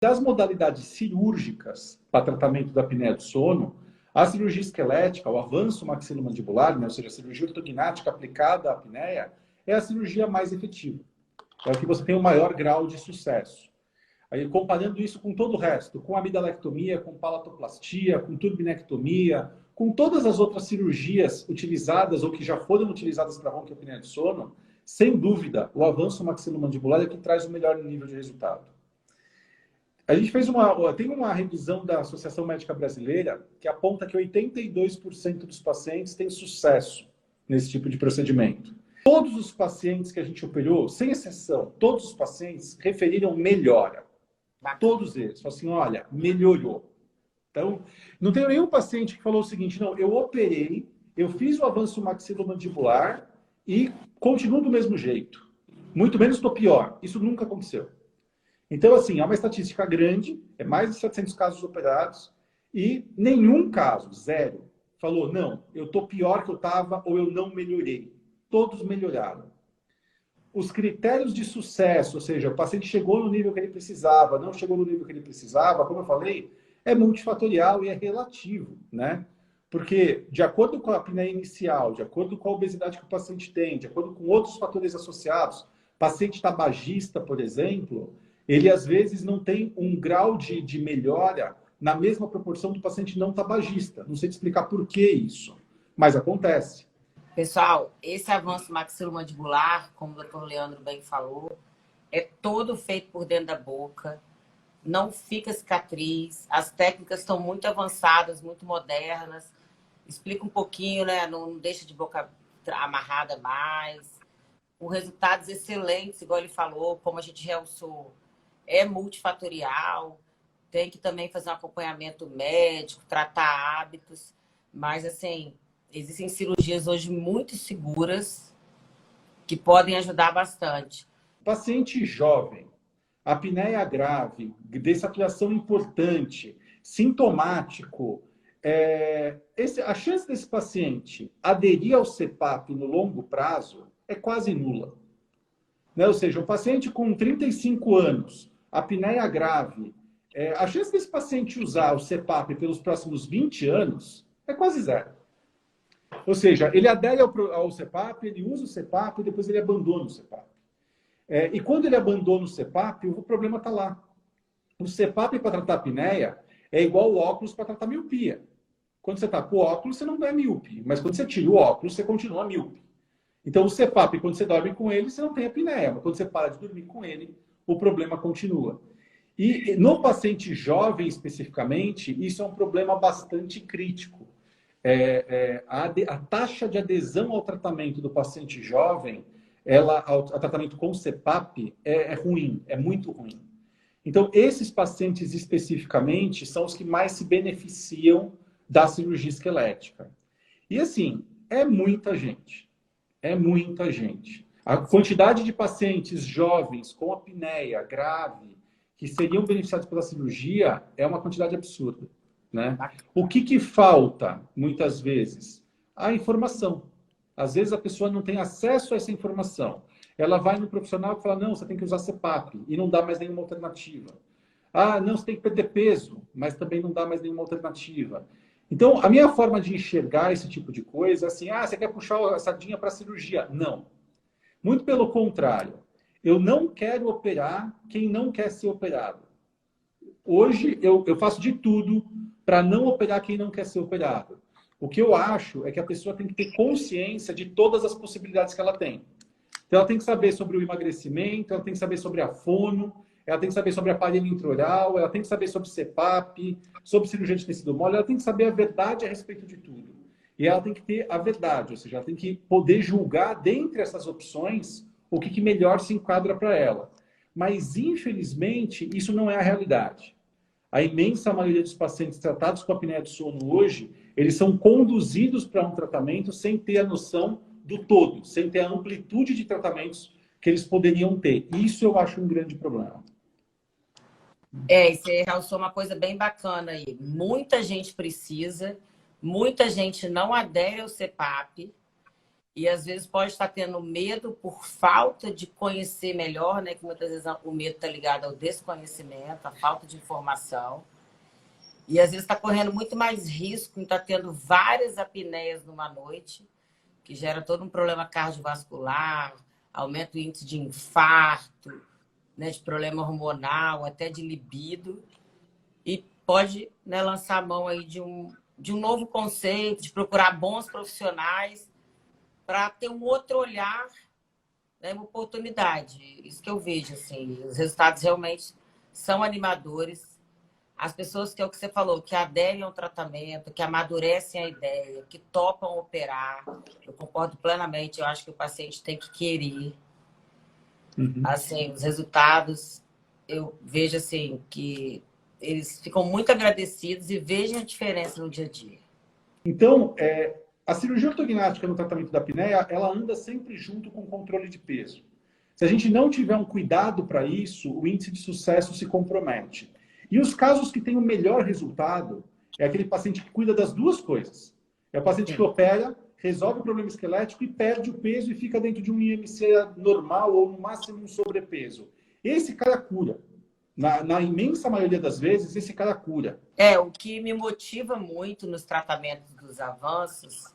Das modalidades cirúrgicas para tratamento da apneia do sono, a cirurgia esquelética, o avanço maxilomandibular, né, ou seja, a cirurgia ortognática aplicada à apneia, é a cirurgia mais efetiva. É o que você tem o maior grau de sucesso. Aí, comparando isso com todo o resto, com amidalectomia, com palatoplastia, com turbinectomia, com todas as outras cirurgias utilizadas ou que já foram utilizadas para ronquiapneia do sono, sem dúvida, o avanço maxilomandibular é que traz o melhor nível de resultado. A gente tem uma revisão da Associação Médica Brasileira que aponta que 82% dos pacientes têm sucesso nesse tipo de procedimento. Todos os pacientes que a gente operou, sem exceção, todos os pacientes referiram melhora. Todos eles. Falaram assim, olha, melhorou. Então, não tem nenhum paciente que falou o seguinte, não, eu operei, eu fiz o avanço maxilomandibular e continuo do mesmo jeito. Muito menos estou pior. Isso nunca aconteceu. Então, assim, é uma estatística grande, é mais de 700 casos operados, e nenhum caso, zero, falou, não, eu estou pior que eu estava ou eu não melhorei. Todos melhoraram. Os critérios de sucesso, ou seja, o paciente chegou no nível que ele precisava, não chegou no nível que ele precisava, como eu falei, é multifatorial e é relativo, né? Porque, de acordo com a apneia inicial, de acordo com a obesidade que o paciente tem, de acordo com outros fatores associados, paciente tabagista, por exemplo, ele às vezes não tem um grau de melhora na mesma proporção do paciente não tabagista. Não sei te explicar por que isso, mas acontece. Pessoal, esse avanço maxilomandibular, como o doutor Leandro bem falou, é todo feito por dentro da boca, não fica cicatriz, as técnicas estão muito avançadas, muito modernas. Explica um pouquinho, né? Não deixa de boca amarrada mais. Com resultados excelentes, igual ele falou, como a gente realçou, é multifatorial, tem que também fazer um acompanhamento médico, tratar hábitos, mas assim, existem cirurgias hoje muito seguras que podem ajudar bastante. Paciente jovem, apneia grave, dessaturação importante, sintomático, a chance desse paciente aderir ao CPAP no longo prazo é quase nula. Né? Ou seja, um paciente com 35 anos, apneia grave, a chance desse paciente usar o CPAP pelos próximos 20 anos é quase zero. Ou seja, ele adere ao CPAP, ele usa o CPAP e depois ele abandona o CPAP. E quando ele abandona o CPAP, o problema está lá. O CPAP para tratar apneia é igual o óculos para tratar miopia. Quando você está com o óculos, você não é míope. Mas quando você tira o óculos, você continua míope. Então, o CPAP, quando você dorme com ele, você não tem apneia. Mas quando você para de dormir com ele, o problema continua. E no paciente jovem, especificamente, isso é um problema bastante crítico. A taxa de adesão ao tratamento do paciente jovem, ao tratamento com CPAP, é ruim, é muito ruim. Então, esses pacientes especificamente são os que mais se beneficiam da cirurgia esquelética. E assim, é muita gente. É muita gente. A quantidade de pacientes jovens com apneia grave que seriam beneficiados pela cirurgia é uma quantidade absurda. Né? O que falta, muitas vezes? A informação. Às vezes a pessoa não tem acesso a essa informação. Ela vai no profissional e fala, não, você tem que usar CPAP, e não dá mais nenhuma alternativa. Ah, não, você tem que perder peso, mas também não dá mais nenhuma alternativa. Então, a minha forma de enxergar esse tipo de coisa é assim, você quer puxar a sardinha para a cirurgia? Não. Muito pelo contrário. Eu não quero operar quem não quer ser operado. Hoje, eu faço de tudo para não operar quem não quer ser operado. O que eu acho é que a pessoa tem que ter consciência de todas as possibilidades que ela tem. Então, ela tem que saber sobre o emagrecimento, ela tem que saber sobre a fono, ela tem que saber sobre aparelho intraoral, ela tem que saber sobre CPAP, sobre cirurgia de tecido mole, ela tem que saber a verdade a respeito de tudo. E ela tem que ter a verdade, ou seja, ela tem que poder julgar, dentre essas opções, o que melhor se enquadra para ela. Mas, infelizmente, isso não é a realidade. A imensa maioria dos pacientes tratados com apneia do sono hoje, eles são conduzidos para um tratamento sem ter a noção do todo, sem ter a amplitude de tratamentos que eles poderiam ter. Isso eu acho um grande problema. Você realçou uma coisa bem bacana aí. Muita gente precisa, muita gente não adere ao CPAP e às vezes pode estar tendo medo por falta de conhecer melhor, né? Que muitas vezes o medo está ligado ao desconhecimento, à falta de informação. E às vezes está correndo muito mais risco em estar tendo várias apneias numa noite, que gera todo um problema cardiovascular, aumenta o índice de infarto, né, de problema hormonal, até de libido. E pode, né, lançar a mão aí de um novo conceito, de procurar bons profissionais para ter um outro olhar, né, uma oportunidade. Isso que eu vejo, assim, os resultados realmente são animadores. As pessoas que é o que você falou, que aderem ao tratamento, que amadurecem a ideia, que topam operar, eu concordo plenamente. Eu acho que o paciente tem que querer. Assim, os resultados, eu vejo assim que eles ficam muito agradecidos e vejam a diferença no dia a dia. Então, a cirurgia ortognática no tratamento da apneia, ela anda sempre junto com o controle de peso. Se a gente não tiver um cuidado para isso, o índice de sucesso se compromete. E os casos que têm o melhor resultado é aquele paciente que cuida das duas coisas. É o paciente que opera, resolve o problema esquelético e perde o peso e fica dentro de um IMC normal ou, no máximo, um sobrepeso. Esse cara cura. Na imensa maioria das vezes, esse cara cura. O que me motiva muito nos tratamentos dos avanços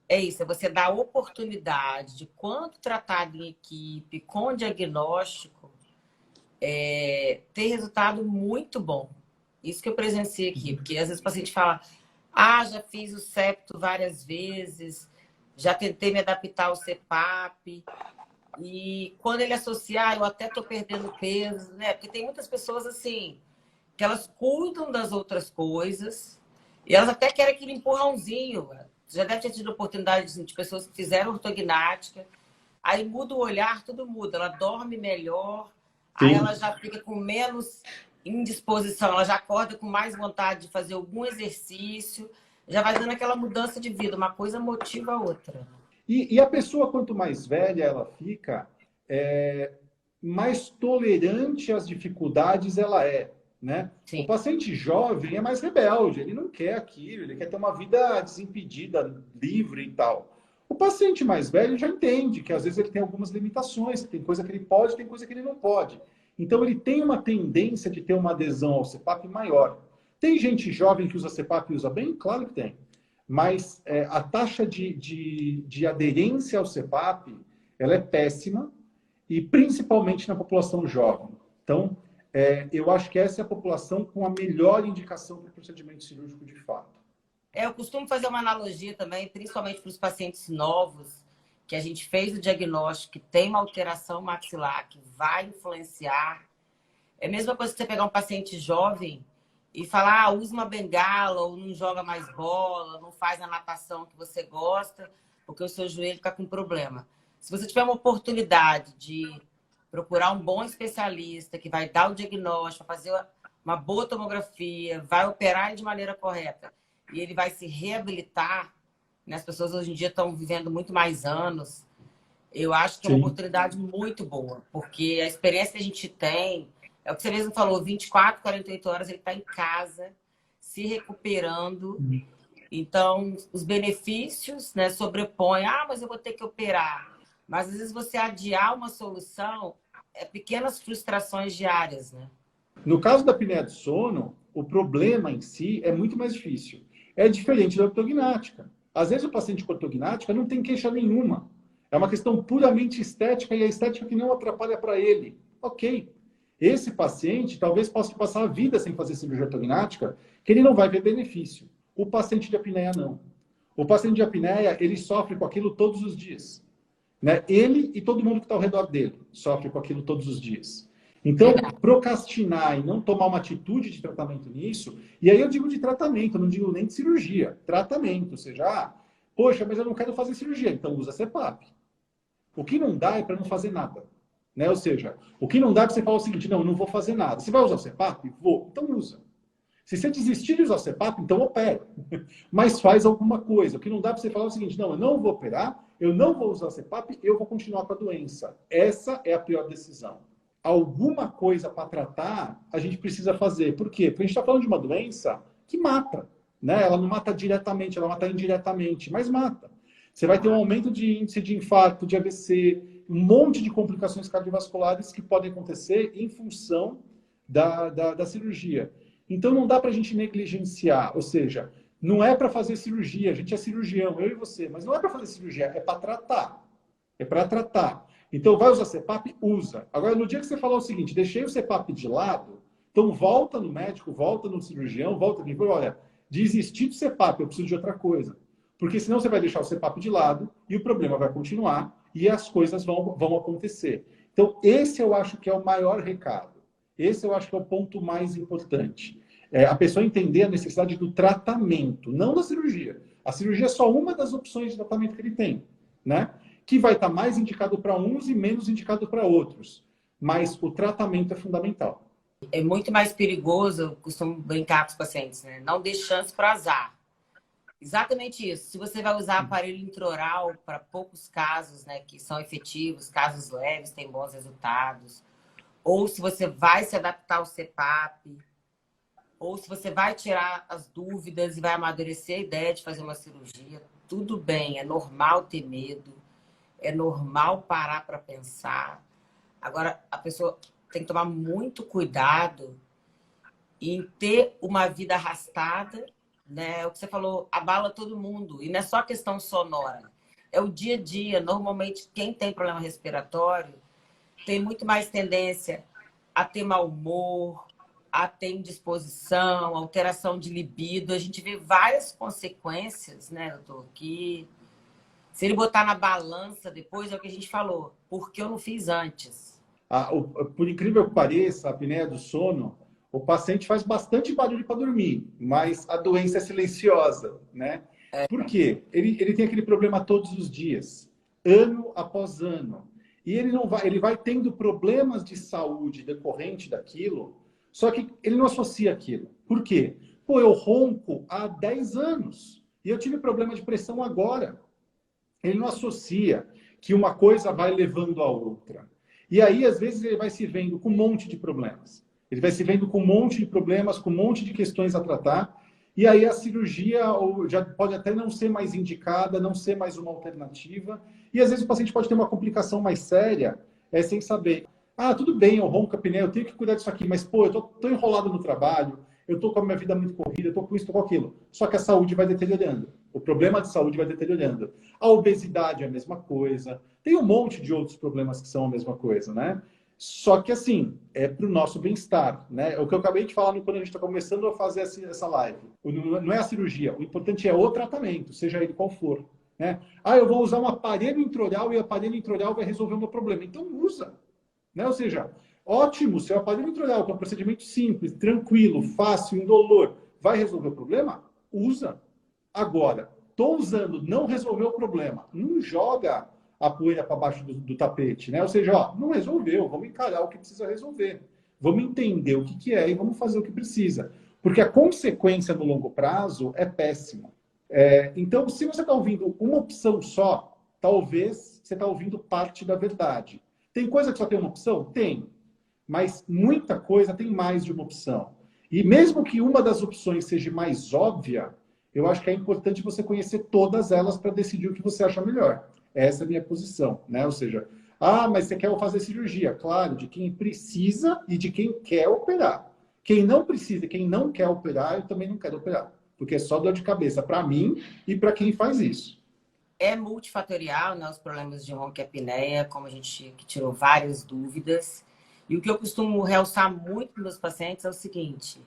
é isso, é você dar a oportunidade de, quando tratado em equipe, com diagnóstico, ter resultado muito bom. Isso que eu presenciei aqui, porque às vezes o paciente fala, já fiz o septo várias vezes, já tentei me adaptar ao CPAP, e quando ele associar, eu até estou perdendo peso, né? Porque tem muitas pessoas assim, que elas cuidam das outras coisas, e elas até querem aquele empurrãozinho. Você já deve ter tido oportunidade de pessoas que fizeram ortognática, aí muda o olhar, tudo muda, ela dorme melhor, aí ela já fica com menos indisposição, ela já acorda com mais vontade de fazer algum exercício, já vai dando aquela mudança de vida, uma coisa motiva a outra. E a pessoa, quanto mais velha ela fica, mais tolerante às dificuldades ela é, né? Sim. O paciente jovem é mais rebelde, ele não quer aquilo, ele quer ter uma vida desimpedida, livre e tal. O paciente mais velho já entende que às vezes ele tem algumas limitações, tem coisa que ele pode, tem coisa que ele não pode. Então ele tem uma tendência de ter uma adesão ao CPAP maior. Tem gente jovem que usa CPAP e usa bem? Claro que tem. Mas a taxa de aderência ao CPAP, ela é péssima, e principalmente na população jovem. Então, eu acho que essa é a população com a melhor indicação para o procedimento cirúrgico de fato. Eu costumo fazer uma analogia também, principalmente para os pacientes novos, que a gente fez o diagnóstico, que tem uma alteração maxilar, que vai influenciar. É a mesma coisa que você pegar um paciente jovem e falar, usa uma bengala, ou não joga mais bola, não faz a natação que você gosta, porque o seu joelho está com problema. Se você tiver uma oportunidade de procurar um bom especialista que vai dar o diagnóstico, fazer uma boa tomografia, vai operar ele de maneira correta e ele vai se reabilitar, né? As pessoas hoje em dia estão vivendo muito mais anos. Eu acho que é uma oportunidade muito boa, porque a experiência que a gente tem, é o que você mesmo falou, 24, 48 horas ele está em casa, se recuperando. Então, os benefícios, né, sobrepõem. Mas eu vou ter que operar. Mas, às vezes, você adiar uma solução pequenas frustrações diárias, né? No caso da apneia do sono, o problema em si é muito mais difícil. É diferente da ortognática. Às vezes, o paciente com ortognática não tem queixa nenhuma. É uma questão puramente estética, e a estética que não atrapalha para ele. Ok. Esse paciente talvez possa passar a vida sem fazer cirurgia ortognática, que ele não vai ver benefício. O paciente de apneia, não. O paciente de apneia, ele sofre com aquilo todos os dias. Né? Ele e todo mundo que está ao redor dele sofre com aquilo todos os dias. Então, procrastinar e não tomar uma atitude de tratamento nisso, e aí eu digo de tratamento, não digo nem de cirurgia, tratamento, ou seja, poxa, mas eu não quero fazer cirurgia, então usa CPAP. O que não dá é para não fazer nada. Né? Ou seja, o que não dá é para você falar o seguinte, não, eu não vou fazer nada. Você vai usar o CPAP? Vou. Então usa. Se você desistir de usar o CPAP, então opera. Mas faz alguma coisa. O que não dá para você falar o seguinte, não, eu não vou operar, eu não vou usar o CPAP, eu vou continuar com a doença. Essa é a pior decisão. Alguma coisa para tratar, a gente precisa fazer. Por quê? Porque a gente está falando de uma doença que mata. Né? Ela não mata diretamente, ela mata indiretamente, mas mata. Você vai ter um aumento de índice de infarto, de AVC, um monte de complicações cardiovasculares que podem acontecer em função da cirurgia. Então, não dá para a gente negligenciar, ou seja, não é para fazer cirurgia, a gente é cirurgião, eu e você, mas não é para fazer cirurgia, é para tratar. É para tratar. Então, vai usar CPAP? Usa. Agora, no dia que você falar o seguinte, deixei o CPAP de lado, então volta no médico, volta no cirurgião, volta aqui, olha, desisti do CPAP, eu preciso de outra coisa. Porque senão você vai deixar o CPAP de lado e o problema vai continuar e as coisas vão acontecer. Então, esse eu acho que é o maior recado. Esse eu acho que é o ponto mais importante. É a pessoa entender a necessidade do tratamento, não da cirurgia. A cirurgia é só uma das opções de tratamento que ele tem, né? Que vai estar mais indicado para uns e menos indicado para outros. Mas o tratamento é fundamental. É muito mais perigoso, eu costumo brincar com os pacientes, né? Não dê chance para azar. Exatamente isso. Se você vai usar aparelho intraoral para poucos casos, né, que são efetivos, casos leves, têm bons resultados, ou se você vai se adaptar ao CPAP, ou se você vai tirar as dúvidas e vai amadurecer a ideia de fazer uma cirurgia, tudo bem, é normal ter medo, é normal parar para pensar. Agora, a pessoa tem que tomar muito cuidado em ter uma vida arrastada, né? O que você falou, abala todo mundo. E não é só questão sonora. É o dia a dia. Normalmente, quem tem problema respiratório tem muito mais tendência a ter mau humor, a ter indisposição, alteração de libido. A gente vê várias consequências, né, doutor? Que se ele botar na balança depois, é o que a gente falou. Por que eu não fiz antes? Por incrível que pareça, a apneia do sono, o paciente faz bastante barulho para dormir, mas a doença é silenciosa, né? Por quê? Ele tem aquele problema todos os dias, ano após ano. E ele vai tendo problemas de saúde decorrente daquilo, só que ele não associa aquilo. Por quê? Pô, eu ronco há 10 anos e eu tive problema de pressão agora. Ele não associa que uma coisa vai levando a outra. E aí, às vezes, ele vai se vendo com um monte de problemas. Ele vai se vendo com um monte de problemas, com um monte de questões a tratar. E aí a cirurgia já pode até não ser mais indicada, não ser mais uma alternativa. E às vezes o paciente pode ter uma complicação mais séria, sem saber. Ah, tudo bem, eu ronco a apneia, eu tenho que cuidar disso aqui, mas, pô, eu tô enrolado no trabalho, eu tô com a minha vida muito corrida, eu tô com isso, tô com aquilo. Só que a saúde vai deteriorando. O problema de saúde vai deteriorando. A obesidade é a mesma coisa. Tem um monte de outros problemas que são a mesma coisa, né? Só que, assim, é para o nosso bem-estar, né? É o que eu acabei de falar quando a gente está começando a fazer essa live. Não é a cirurgia, o importante é o tratamento, seja ele qual for, né? Ah, eu vou usar um aparelho intraoral e o aparelho intraoral vai resolver o meu problema. Então, usa, né? Ou seja, ótimo, se o aparelho intraoral, que é um procedimento simples, tranquilo, fácil, indolor, vai resolver o problema, usa. Agora, estou usando, não resolveu o problema, não joga a poeira para baixo do tapete, né? Ou seja, ó, não resolveu, vamos encarar o que precisa resolver. Vamos entender o que é e vamos fazer o que precisa. Porque a consequência no longo prazo é péssima. Então, se você está ouvindo uma opção só, talvez você está ouvindo parte da verdade. Tem coisa que só tem uma opção? Tem. Mas muita coisa tem mais de uma opção. E mesmo que uma das opções seja mais óbvia, eu acho que é importante você conhecer todas elas para decidir o que você acha melhor. Essa é a minha posição, né? Ou seja, mas você quer fazer cirurgia? Claro, de quem precisa e de quem quer operar. Quem não precisa e quem não quer operar, eu também não quero operar. Porque é só dor de cabeça para mim e para quem faz isso. É multifatorial, né? Os problemas de ronquiapneia, como a gente tirou várias dúvidas. E o que eu costumo realçar muito para os meus pacientes é o seguinte: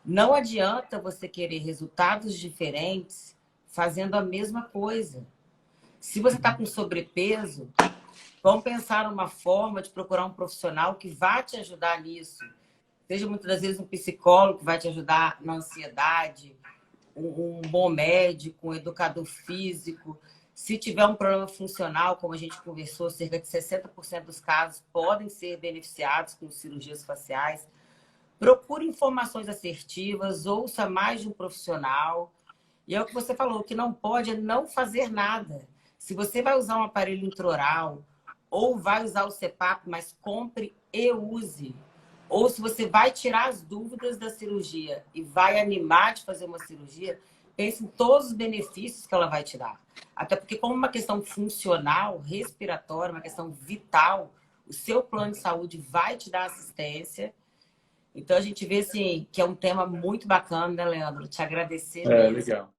não adianta você querer resultados diferentes fazendo a mesma coisa. Se você está com sobrepeso, vamos pensar numa forma de procurar um profissional que vá te ajudar nisso. Seja muitas das vezes um psicólogo que vai te ajudar na ansiedade, um bom médico, um educador físico. Se tiver um problema funcional, como a gente conversou, cerca de 60% dos casos podem ser beneficiados com cirurgias faciais. Procure informações assertivas, ouça mais de um profissional. E é o que você falou, o que não pode é não fazer nada. Se você vai usar um aparelho intraoral ou vai usar o CPAP, mas compre e use. Ou se você vai tirar as dúvidas da cirurgia e vai animar de fazer uma cirurgia, pense em todos os benefícios que ela vai te dar. Até porque, como uma questão funcional, respiratória, uma questão vital, o seu plano de saúde vai te dar assistência. Então, a gente vê assim, que é um tema muito bacana, né, Leandro? Te agradecer mesmo. Legal.